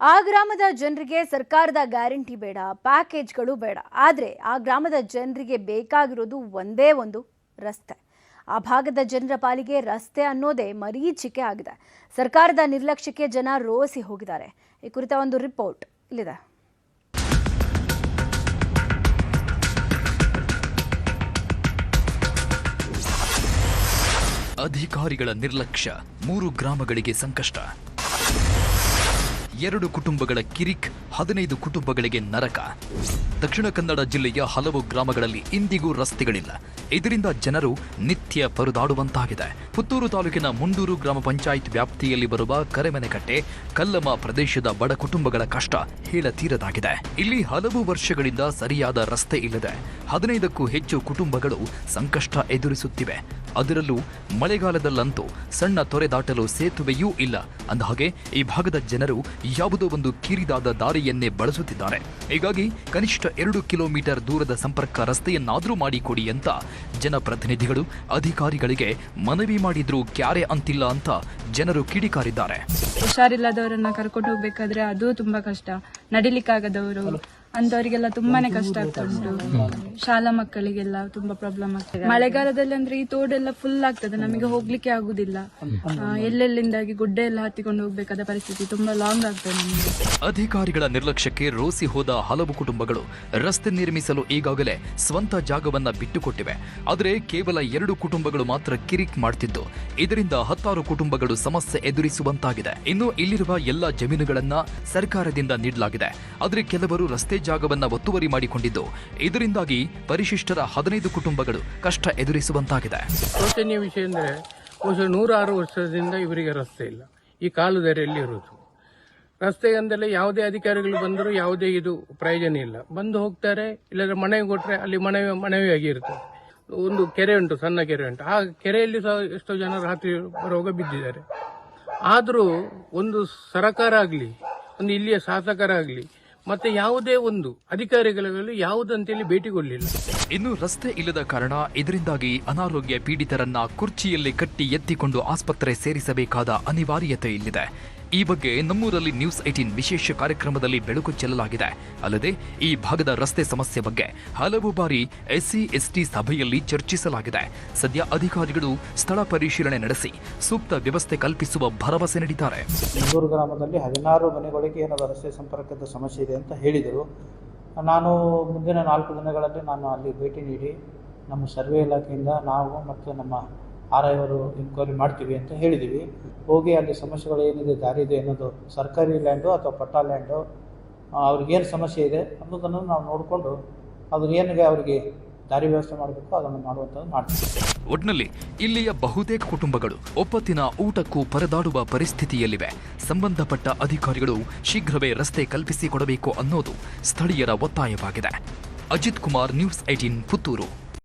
ಆ ಗ್ರಾಮದ ಜನರಿಗೆ ಸರ್ಕಾರದ ಗ್ಯಾರಂಟಿ ಬೇಡ, ಪ್ಯಾಕೇಜ್ಗಳು ಬೇಡ. ಆದರೆ ಆ ಗ್ರಾಮದ ಜನರಿಗೆ ಬೇಕಾಗಿರೋದು ಒಂದೇ ಒಂದು ರಸ್ತೆ. ಆ ಭಾಗದ ಜನರ ಪಾಲಿಗೆ ರಸ್ತೆ ಅನ್ನೋದೇ ಮರೀಚಿಕೆ ಆಗಿದೆ. ಸರ್ಕಾರದ ನಿರ್ಲಕ್ಷ್ಯಕ್ಕೆ ಜನ ರೋಸಿ ಹೋಗಿದ್ದಾರೆ. ಈ ಕುರಿತ ಒಂದು ರಿಪೋರ್ಟ್ ಇಲ್ಲಿದೆ. ಅಧಿಕಾರಿಗಳ ನಿರ್ಲಕ್ಷ್ಯ, 3 ಗ್ರಾಮಗಳಿಗೆ ಸಂಕಷ್ಟ. 2 ಕುಟುಂಬಗಳ ಕಿರಿಕ್, 15 ಕುಟುಂಬಗಳಿಗೆ ನರಕ. ದಕ್ಷಿಣ ಕನ್ನಡ ಜಿಲ್ಲೆಯ ಹಲವು ಗ್ರಾಮಗಳಲ್ಲಿ ಇಂದಿಗೂ ರಸ್ತೆಗಳಿಲ್ಲ. ಇದರಿಂದ ಜನರು ನಿತ್ಯ ಪರದಾಡುವಂತಾಗಿದೆ. ಪುತ್ತೂರು ತಾಲೂಕಿನ ಮುಂಡೂರು ಗ್ರಾಮ ಪಂಚಾಯತ್ ವ್ಯಾಪ್ತಿಯಲ್ಲಿ ಬರುವ ಕರೆಮನೆಕಟ್ಟೆ, ಕಲ್ಲಮ ಪ್ರದೇಶದ ಬಡ ಕುಟುಂಬಗಳ ಕಷ್ಟ ಹೇಳತೀರದಾಗಿದೆ. ಇಲ್ಲಿ ಹಲವು ವರ್ಷಗಳಿಂದ ಸರಿಯಾದ ರಸ್ತೆ ಇಲ್ಲದೆ 15ಕ್ಕೂ ಹೆಚ್ಚು ಕುಟುಂಬಗಳು ಸಂಕಷ್ಟ ಎದುರಿಸುತ್ತಿವೆ. ಅದರಲ್ಲೂ ಮಳೆಗಾಲದಲ್ಲಂತೂ ಸಣ್ಣ ತೊರೆ ದಾಟಲು ಸೇತುವೆಯೂ ಇಲ್ಲ. ಅಂದಹಾಗೆ ಈ ಭಾಗದ ಜನರು ಯಾವುದೋ ಒಂದು ಕಿರಿದಾದ ದಾರಿಯನ್ನೇ ಬಳಸುತ್ತಿದ್ದಾರೆ. ಹೀಗಾಗಿ ಕನಿಷ್ಠ 2 ಕಿಲೋಮೀಟರ್ ದೂರದ ಸಂಪರ್ಕ ರಸ್ತೆಯನ್ನಾದರೂ ಮಾಡಿಕೊಡಿ ಅಂತ ಜನಪ್ರತಿನಿಧಿಗಳು ಅಧಿಕಾರಿಗಳಿಗೆ ಮನವಿ ಮಾಡಿದ್ರೂ ಕ್ಯಾರೆ ಅಂತಿಲ್ಲ ಅಂತ ಜನರು ಕಿಡಿಕಾರಿದ್ದಾರೆ. ಹುಷಾರಿಲ್ಲದವರನ್ನ ಕರ್ಕೊಂಡು ಹೋಗ್ಬೇಕಾದ್ರೆ ಅದು ತುಂಬಾ ಕಷ್ಟ. ನಡಿಲಿಕ್ಕಾಗದವರು ಅಂತವರಿಗೆಲ್ಲ ತುಂಬಾನೇ ಕಷ್ಟ ಆಗ್ತಾ ಉಂಟು. ಶಾಲಾ ಮಕ್ಕಳಿಗೆಲ್ಲ ತುಂಬಾ ಪ್ರಾಬ್ಲಮ್ ಆಗ್ತದೆ. ಮಳೆಗಾಲದಲ್ಲಿ ಅಂದ್ರೆ ಈ ತೋಡೆಲ್ಲ ಫುಲ್ ಆಗ್ತದೆ, ನಮಗೆ ಹೋಗ್ಲಿಕ್ಕೆ ಆಗುದಿಲ್ಲ. ಎಲ್ಲೆಲ್ಲಿಂದಾಗಿ ಗುಡ್ಡೆ ಎಲ್ಲ ಹತ್ತಿಕೊಂಡು ಹೋಗ್ಬೇಕಾದ ಪರಿಸ್ಥಿತಿ, ತುಂಬಾ ಲಾಂಗ್ ಆಗ್ತದೆ ನಮಗೆ. ಅಧಿಕಾರಿಗಳ ನಿರ್ಲಕ್ಷ್ಯಕ್ಕೆ ರೋಸಿ ಹೋದ ಹಲವು ಕುಟುಂಬಗಳು ರಸ್ತೆ ನಿರ್ಮಿಸಲು ಈಗಾಗಲೇ ಸ್ವಂತ ಜಾಗವನ್ನ ಬಿಟ್ಟುಕೊಟ್ಟಿವೆ. ಆದರೆ ಕೇವಲ 2 ಕುಟುಂಬಗಳು ಮಾತ್ರ ಕಿರಿಕ್ ಮಾಡ್ತಿದ್ದು, ಇದರಿಂದ 16 ಕುಟುಂಬಗಳು ಸಮಸ್ಯೆ ಎದುರಿಸುವಂತಾಗಿದೆ. ಇನ್ನು ಇಲ್ಲಿರುವ ಎಲ್ಲಾ ಜಮೀನುಗಳನ್ನ ಸರ್ಕಾರದಿಂದ ನೀಡಲಾಗಿದೆ. ಆದರೆ ಕೆಲವರು ರಸ್ತೆ ಜಾಗವನ್ನ ಒತ್ತುವರಿ ಮಾಡಿಕೊಂಡಿದ್ದು, ಇದರಿಂದಾಗಿ ಪರಿಶಿಷ್ಟರ 15 ಕುಟುಂಬಗಳು ಕಷ್ಟ ಎದುರಿಸುವಂತಾಗಿದೆ. ಶೋಚನೀಯ ವಿಷಯ ಅಂದರೆ ಬಹುಶಃ 106 ವರ್ಷದಿಂದ ಇವರಿಗೆ ರಸ್ತೆ ಇಲ್ಲ. ಈ ಕಾಲುದಾರಿಯಲ್ಲಿ ಇರುವುದು ರಸ್ತೆ ಅಂದಲೇ ಯಾವುದೇ ಅಧಿಕಾರಿಗಳು ಬಂದರೂ ಯಾವುದೇ ಇದು ಪ್ರಯೋಜನ ಇಲ್ಲ. ಬಂದು ಹೋಗ್ತಾರೆ, ಇಲ್ಲದ್ರೆ ಮನವಿ ಕೊಟ್ಟರೆ ಅಲ್ಲಿ ಮನವಿಯಾಗಿ ಇರ್ತದೆ. ಒಂದು ಕೆರೆ ಉಂಟು, ಸಣ್ಣ ಕೆರೆ ಉಂಟು. ಆ ಕೆರೆಯಲ್ಲಿ ಸಹ ಎಷ್ಟೋ ಜನ ರಾತ್ರಿ ಬರುವಾಗ ಬಿದ್ದಿದ್ದಾರೆ. ಆದರೂ ಒಂದು ಸರಕಾರ ಆಗಲಿ, ಒಂದು ಇಲ್ಲಿಯ ಶಾಸಕರಾಗಲಿ, ಮತ್ತೆ ಯಾವುದೇ ಒಂದು ಅಧಿಕಾರಿಗಳಲ್ಲಿ ಯಾವುದಂತೇಳಿ ಭೇಟಿಗೊಳ್ಳಿಲ್ಲ. ಇನ್ನು ರಸ್ತೆ ಇಲ್ಲದ ಕಾರಣ ಇದರಿಂದಾಗಿ ಅನಾರೋಗ್ಯ ಪೀಡಿತರನ್ನ ಕುರ್ಚಿಯಲ್ಲಿ ಕಟ್ಟಿ ಎತ್ತಿಕೊಂಡು ಆಸ್ಪತ್ರೆ ಸೇರಿಸಬೇಕಾದ ಅನಿವಾರ್ಯತೆ ಇಲ್ಲಿದೆ. ಈ ಬಗ್ಗೆ ನಮ್ಮೂರಲ್ಲಿ ನ್ಯೂಸ್ 18 ವಿಶೇಷ ಕಾರ್ಯಕ್ರಮದಲ್ಲಿ ಬೆಳಕು ಚೆಲ್ಲಲಾಗಿದೆ. ಅಲ್ಲದೆ ಈ ಭಾಗದ ರಸ್ತೆ ಸಮಸ್ಯೆ ಬಗ್ಗೆ ಹಲವು ಬಾರಿ SC/ST ಸಭೆಯಲ್ಲಿ ಚರ್ಚಿಸಲಾಗಿದೆ. ಸದ್ಯ ಅಧಿಕಾರಿಗಳು ಸ್ಥಳ ಪರಿಶೀಲನೆ ನಡೆಸಿ ಸೂಕ್ತ ವ್ಯವಸ್ಥೆ ಕಲ್ಪಿಸುವ ಭರವಸೆ ನೀಡಿದ್ದಾರೆ. ಮುಂಡೂರು ಗ್ರಾಮದಲ್ಲಿ 16 ಮನೆಗಳಿಗೆ ಏನೋ ರಸ್ತೆ ಸಂಪರ್ಕದ ಸಮಸ್ಯೆ ಇದೆ ಅಂತ ಹೇಳಿದರು. ನಾನು ಮುಂದಿನ 4 ದಿನಗಳಲ್ಲಿ ಅಲ್ಲಿ ಭೇಟಿ ನೀಡಿ ನಮ್ಮ ಸರ್ವೆ ಇಲಾಖೆಯಿಂದ ನಾವು ಮತ್ತು ನಮ್ಮ RI ಅವರು ಎನ್ಕ್ವೈರಿ ಮಾಡ್ತೀವಿ ಅಂತ ಹೇಳಿದ್ದೀವಿ. ಹೋಗಿ ಅಲ್ಲಿ ಸಮಸ್ಯೆಗಳು ಏನಿದೆ, ದಾರಿ ಇದೆ ಅನ್ನೋದು, ಸರ್ಕಾರಿ ಲ್ಯಾಂಡು ಅಥವಾ ಪಟ್ಟಾ ಲ್ಯಾಂಡು, ಅವ್ರಿಗೇನು ಸಮಸ್ಯೆ ಇದೆ ಅನ್ನೋದನ್ನು ನಾವು ನೋಡಿಕೊಂಡು ಅದ್ರ ಏನಿಗೆ ಅವರಿಗೆ ದಾರಿ ವ್ಯವಸ್ಥೆ ಮಾಡಬೇಕು ಅದನ್ನು ಮಾಡುವಂಥದ್ದು ಮಾಡ್ತೀವಿ. ಒಟ್ನಲ್ಲಿ ಇಲ್ಲಿಯ ಬಹುತೇಕ ಕುಟುಂಬಗಳು ಒಪ್ಪತ್ತಿನ ಊಟಕ್ಕೂ ಪರದಾಡುವ ಪರಿಸ್ಥಿತಿಯಲ್ಲಿವೆ. ಸಂಬಂಧಪಟ್ಟ ಅಧಿಕಾರಿಗಳು ಶೀಘ್ರವೇ ರಸ್ತೆ ಕಲ್ಪಿಸಿಕೊಡಬೇಕು ಅನ್ನೋದು ಸ್ಥಳೀಯರ ಒತ್ತಾಯವಾಗಿದೆ. ಅಜಿತ್ ಕುಮಾರ್, ನ್ಯೂಸ್ 18, ಪುತ್ತೂರು.